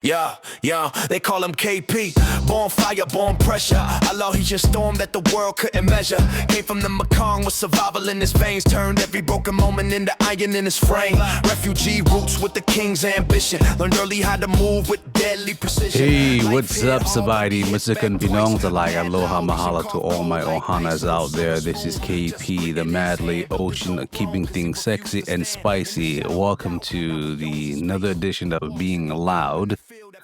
Yeah, they call him KP. Born fire, born pressure. Allah, he's a storm that the world couldn't measure. Came from the Mekong with survival in his veins. Turned every broken moment into iron in his frame. Refugee roots with the king's ambition. Learned early how to move with deadly precision. Hey, what's up, Sabadi? Masakan Pinong Talai. Aloha Mahala to all my Ohanas out there. This is KP, the Madly Ocean, keeping things sexy and spicy. Welcome to another edition of Being Lao'd.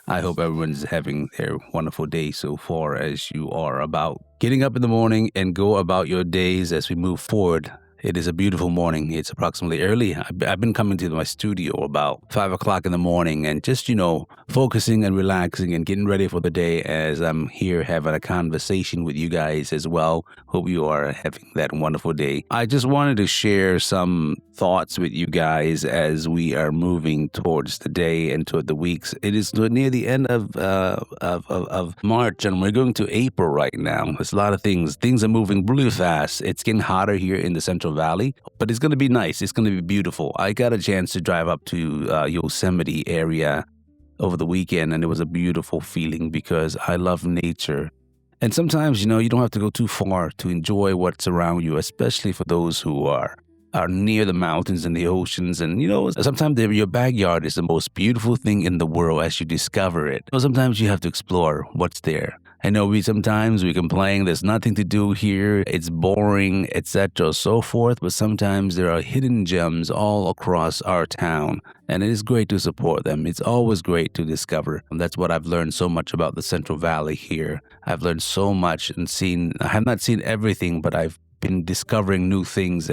I hope everyone's having their wonderful day so far as you are about getting up in the morning and go about your days as we move forward. It is a beautiful morning. It's approximately early. I've been coming to my studio about 5 o'clock in the morning and just, focusing and relaxing and getting ready for the day as I'm here having a conversation with you guys as well. Hope you are having that wonderful day. I just wanted to share some thoughts with you guys as we are moving towards the day and toward the weeks. It is near the end of March and we're going to April right now. There's a lot of things. Things are moving really fast. It's getting hotter here in the Central Valley, but it's going to be nice. It's going to be beautiful. I got a chance to drive up to Yosemite area over the weekend, and it was a beautiful feeling because I love nature. And sometimes, you don't have to go too far to enjoy what's around you, especially for those who are near the mountains and the oceans. And, sometimes your backyard is the most beautiful thing in the world as you discover it. Sometimes you have to explore what's there. I know sometimes we complain there's nothing to do here, it's boring, etc., so forth, but sometimes there are hidden gems all across our town, and it is great to support them. It's always great to discover. And that's what I've learned so much about the Central Valley here. I've learned so much and I have not seen everything, but I've been discovering new things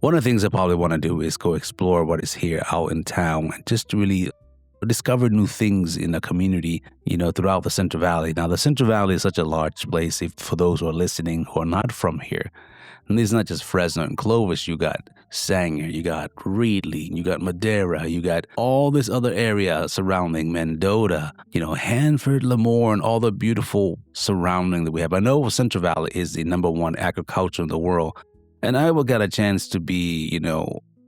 one of the things I probably want to do is go explore what is here out in town and just really discover new things in the community, throughout the Central Valley. Now, the Central Valley is such a large place for those who are listening who are not from here. And it's not just Fresno and Clovis. You got Sanger, you got Reedley, you got Madera, you got all this other area surrounding Mendota, Hanford, Lemoore, and all the beautiful surrounding that we have. I know Central Valley is the number one agriculture in the world. And I will get a chance to be,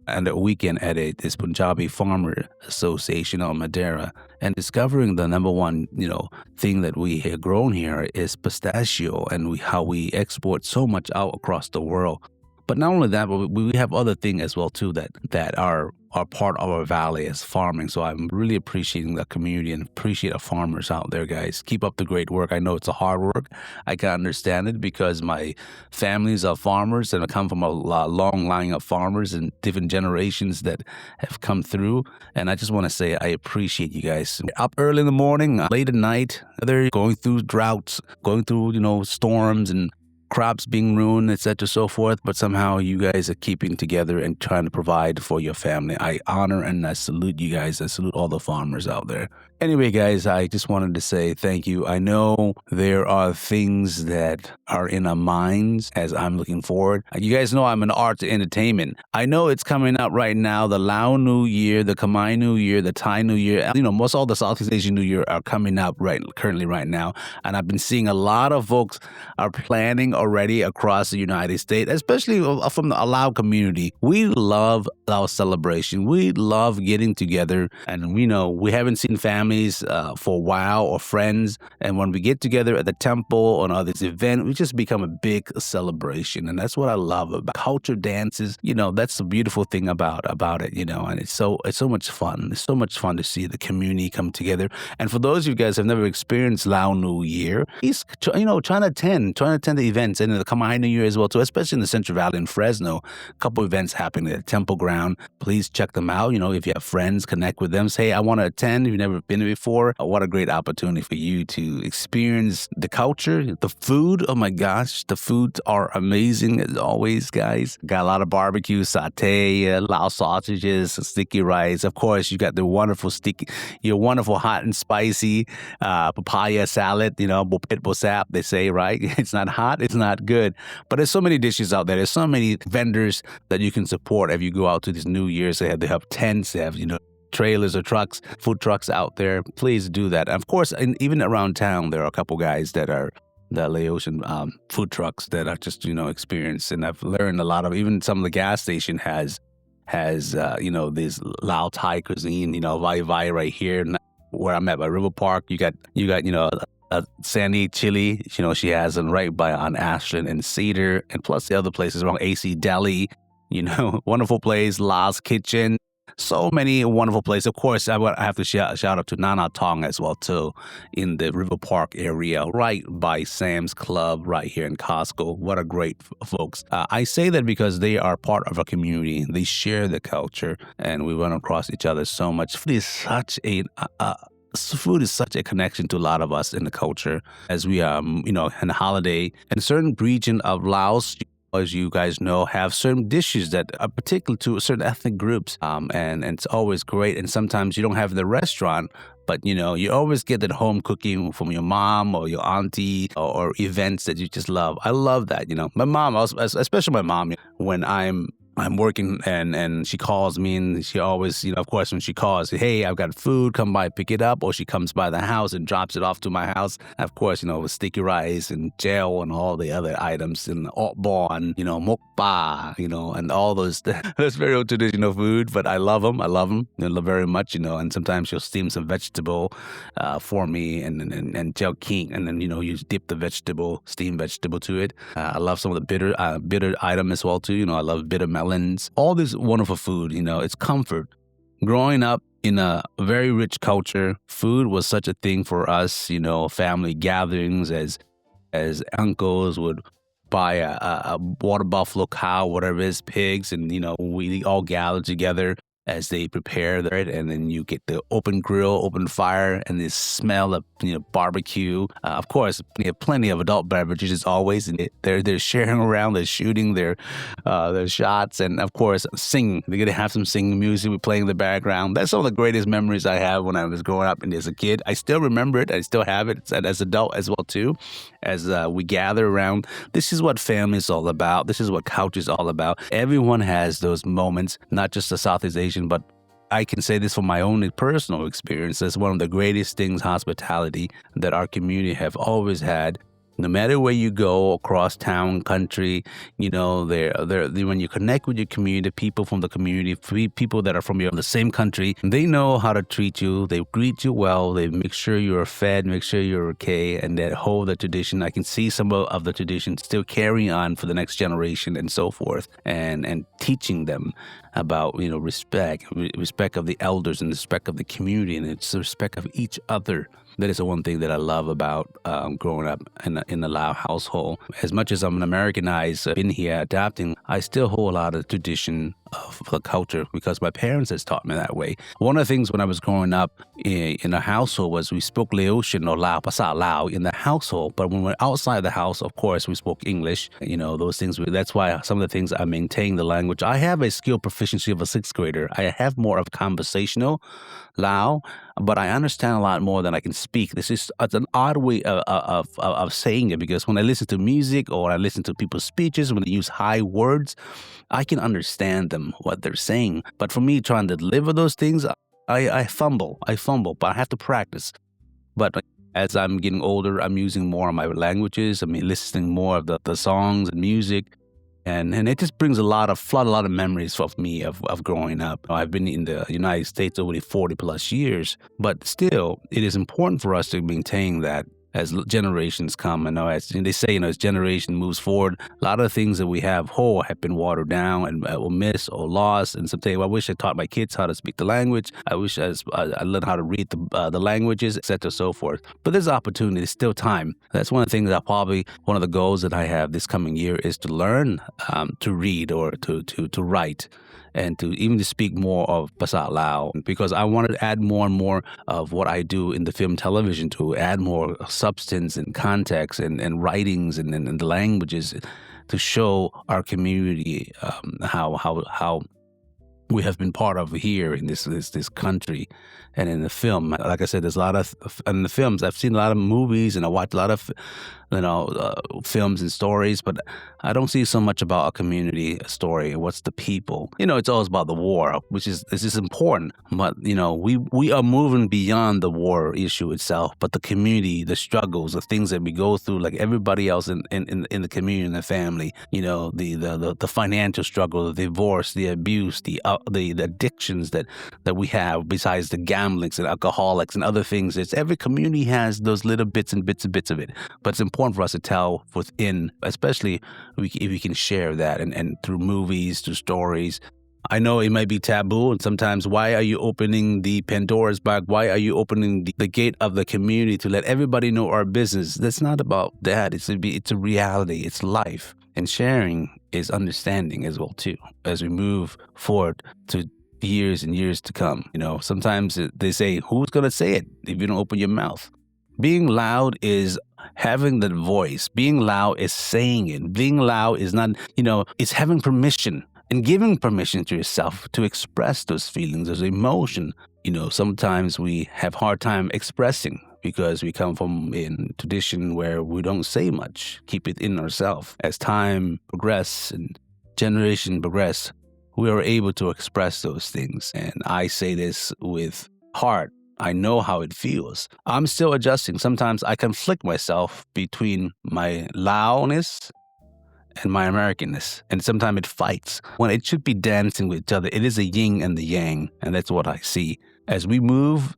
and a weekend at this Punjabi Farmer Association on Madeira, and discovering the number one, thing that we have grown here is pistachio, and how we export so much out across the world. But not only that, but we have other things as well too that are part of our valley as farming. So I'm really appreciating the community and appreciate the farmers out there, guys. Keep up the great work. I know it's a hard work. I can understand it because my families are farmers and I come from a long line of farmers and different generations that have come through. And I just want to say I appreciate you guys. Up early in the morning, late at night, they're going through droughts, going through, storms and crops being ruined, etc., so forth, but somehow you guys are keeping together and trying to provide for your family. I honor and I salute you guys. I salute all the farmers out there. Anyway, guys, I just wanted to say thank you. I know there are things that are in our minds as I'm looking forward. You guys know I'm an art to entertainment. I know it's coming up right now, the Lao New Year, the Khmer New Year, the Thai New Year. Most all the Southeast Asian New Year are coming up currently right now. And I've been seeing a lot of folks are planning already across the United States, especially from the Lao community. We love our celebration. We love getting together, and we haven't seen families for a while or friends, and when we get together at the temple or on this event, we just become a big celebration, and that's what I love about culture dances. That's the beautiful thing about it, and it's so much fun. It's so much fun to see the community come together. And for those of you guys who have never experienced Lao New Year, please, trying to attend the events and the Khmer New Year as well too, especially in the Central Valley in Fresno. A couple events happening at Temple Ground. Please check them out. If you have friends, connect with them. Say, I want to attend. If you've never been before, what a great opportunity for you to experience the culture, the food. Oh my gosh, the foods are amazing as always, guys. Got a lot of barbecue, satay, Lao sausages, sticky rice. Of course, you got the wonderful hot and spicy papaya salad. Bopit bosap, they say, right? It's not hot, it's not good. But there's so many dishes out there. There's so many vendors that you can support if you go out to these New Year's. They have tents, they have, trailers or trucks, food trucks out there. Please do that. And of course, even around town, there are a couple guys that are the Laotian food trucks that are just, experienced. And I've learned a lot of, even some of the gas station has this Lao Thai cuisine, vai vai right here. where I'm at by River Park. You got Sandy Chili, she has them right by on Ashland and Cedar, and plus the other places around AC Deli, wonderful place, La's Kitchen. So many wonderful places. Of course, I have to shout out to Nana Tong as well, too, in the River Park area, right by Sam's Club, right here in Costco. What a great folks. I say that because they are part of a community. They share the culture, and we run across each other so much. Food is such a connection to a lot of us in the culture, as we in the holiday. And certain region of Laos, as you guys know, have certain dishes that are particular to certain ethnic groups, and it's always great. And sometimes you don't have the restaurant, but you always get that home cooking from your mom or your auntie, or events that you just love. I love that. My mom, especially my mom, when I'm working and she calls me, and she always, of course, when she calls, hey, I've got food, come by, pick it up, or she comes by the house and drops it off to my house. Of course, with sticky rice and gel and all the other items, and otbon, mokba, and all those. That's very old traditional food, but I love them. I love them very much, and sometimes she'll steam some vegetable for me, and gel king, and then, you dip the steamed vegetable to it. I love some of the bitter item as well, too. I love bitter melons, all this wonderful food, it's comfort. Growing up in a very rich culture, food was such a thing for us, family gatherings, as uncles would buy a water buffalo cow, whatever it is, pigs, and, we all gather together as they prepare it, and then you get the open grill, open fire, and the smell of barbecue. Of course, we have plenty of adult beverages as always, and they're sharing around, they're shooting their shots, and of course singing. They're gonna have some singing music we playing in the background. That's some of the greatest memories I have when I was growing up and as a kid. I still remember it. I still have it as an adult as well too. As we gather around, this is what family is all about. This is what culture is all about. Everyone has those moments, not just the Southeast Asian, but I can say this from my own personal experience. That's one of the greatest things, hospitality, that our community have always had. No matter where you go, across town, country, when you connect with your community, people from the community, people that are from the same country, they know how to treat you. They greet you well. They make sure you're fed, make sure you're okay, and that hold the tradition. I can see some of the tradition still carrying on for the next generation and so forth, and teaching them about respect of the elders, and respect of the community, and it's the respect of each other. That is the one thing that I love about growing up in the Lao household. As much as I'm an Americanized, been here adapting, I still hold a lot of tradition of the culture because my parents has taught me that way. One of the things when I was growing up in a household was we spoke Laotian or Lao, Pasa Lao in the household, but when we're outside the house, of course, we spoke English. Those things. That's why some of the things I maintain the language. I have a skill proficiency of a sixth grader. I have more of conversational Lao, but I understand a lot more than I can speak. It's an odd way of saying it, because when I listen to music or I listen to people's speeches, when they use high words, I can understand them, what they're saying. But for me, trying to deliver those things, I fumble, but I have to practice. But as I'm getting older, I'm using more of my languages. Listening more of the songs and music. And it just brings a lot of memories of me of growing up. I've been in the United States over 40 plus years, but still, it is important for us to maintain that as generations come. As they say, as generation moves forward, a lot of the things that we have been watered down and will miss or lost. And sometimes I wish I taught my kids how to speak the language. I wish I learned how to read the languages, etc., so forth. But there's opportunity. There's still time. That's one of the things one of the goals that I have this coming year is to learn to read or to write, and to even to speak more of Pasat Lao, because I wanted to add more and more of what I do in the film television, to add more substance and context and writings and the languages to show our community how we have been part of here in this country. And in the film, like I said, there's a lot of in the films. I've seen a lot of movies, and I watched a lot films and stories, but I don't see so much about a community story. What's the people? It's always about the war, which is important. But we are moving beyond the war issue itself, but the community, the struggles, the things that we go through, like everybody else in the community and the family. The financial struggle, the divorce, the abuse, the addictions that we have, besides the gamblings and alcoholics and other things. Every community has those little bits and bits of it. But it's important for us to tell within, especially if we can share that and through movies, through stories. I know it might be taboo, and sometimes, why are you opening the Pandora's box? Why are you opening the gate of the community to let everybody know our business? That's not about that. It's a reality. It's life. And sharing is understanding as well, too, as we move forward to years and years to come. Sometimes they say, who's going to say it if you don't open your mouth? Being loud is having that voice. Being loud is saying it. Being loud is not, it's having permission and giving permission to yourself to express those feelings, those emotion. Sometimes we have hard time expressing because we come from a tradition where we don't say much, keep it in ourselves. As time progresses and generation progress, we are able to express those things. And I say this with heart. I know how it feels. I'm still adjusting. Sometimes I conflict myself between my Lao-ness and my Americanness. And sometimes it fights. When it should be dancing with each other, it is a yin and the yang. And that's what I see. As we move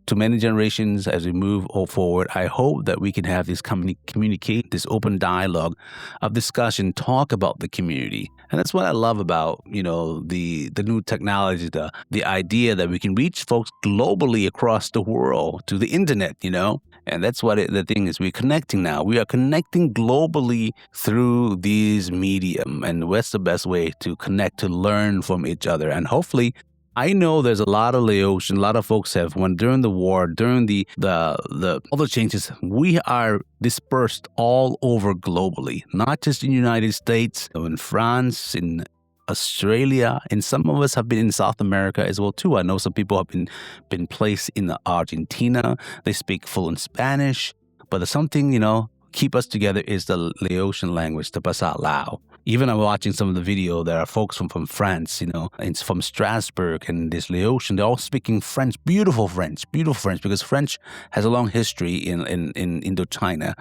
to many generations, as we move forward, I hope that we can have this communicate, this open dialogue of discussion, talk about the community. And that's what I love about, the new technology, the idea that we can reach folks globally across the world to the internet, And that's what the thing is. We're connecting now. We are connecting globally through these medium. And what's the best way to connect, to learn from each other? And hopefully, I know there's a lot of Laotian, a lot of folks during the war, during the all the changes, we are dispersed all over globally, not just in the United States, in France, in Australia, and some of us have been in South America as well too. I know some people have been placed in Argentina. They speak fluent Spanish, but there's something, keep us together is the Laotian language, the Pasat Lao. Even I'm watching some of the video, there are folks from France, it's from Strasbourg and this Laotian, they're all speaking French, beautiful French, because French has a long history in Indochina.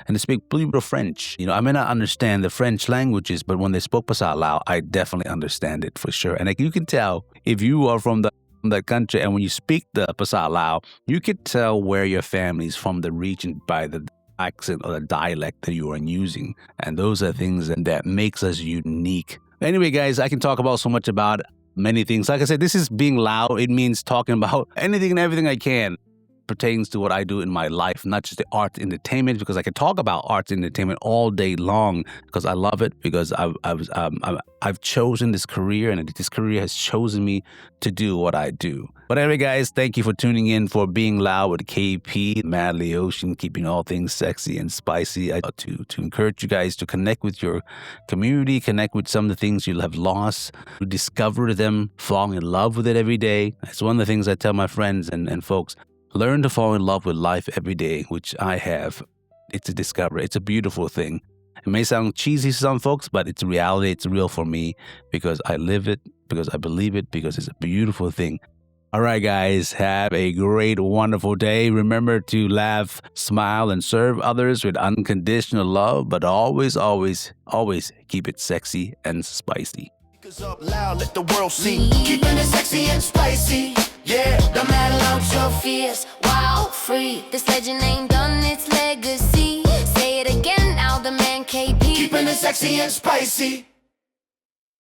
And they speak beautiful French. I may not understand the French languages, but when they spoke Pasat Lao, I definitely understand it for sure. And you can tell if you are from that country and when you speak the Pasat Lao, you can tell where your family is from, the region, by the accent or the dialect that you are using. And those are things that makes us unique. Anyway, guys, I can talk about so much about many things. Like I said, this is being loud. It means talking about anything and everything I can. Pertains to what I do in my life, not just the art entertainment, because I can talk about arts entertainment all day long because I love it, because I've chosen this career and this career has chosen me to do what I do. But anyway, guys, thank you for tuning in for Being Loud with KP, Mad Laotian, keeping all things sexy and spicy. To encourage you guys to connect with your community, connect with some of the things you have lost, discover them, fall in love with it every day. That's one of the things I tell my friends and folks. Learn to fall in love with life every day, which I have. It's a discovery. It's a beautiful thing. It may sound cheesy to some folks, but it's reality. It's real for me because I live it, because I believe it, because it's a beautiful thing. All right, guys, have a great, wonderful day. Remember to laugh, smile, and serve others with unconditional love, but always, always, always keep it sexy and spicy. Up loud, let the world see. Keeping it sexy and spicy. Yeah, no matter out your fears, wild, free. This legend ain't done its legacy. Say it again, now the man KP. Keeping it sexy and spicy.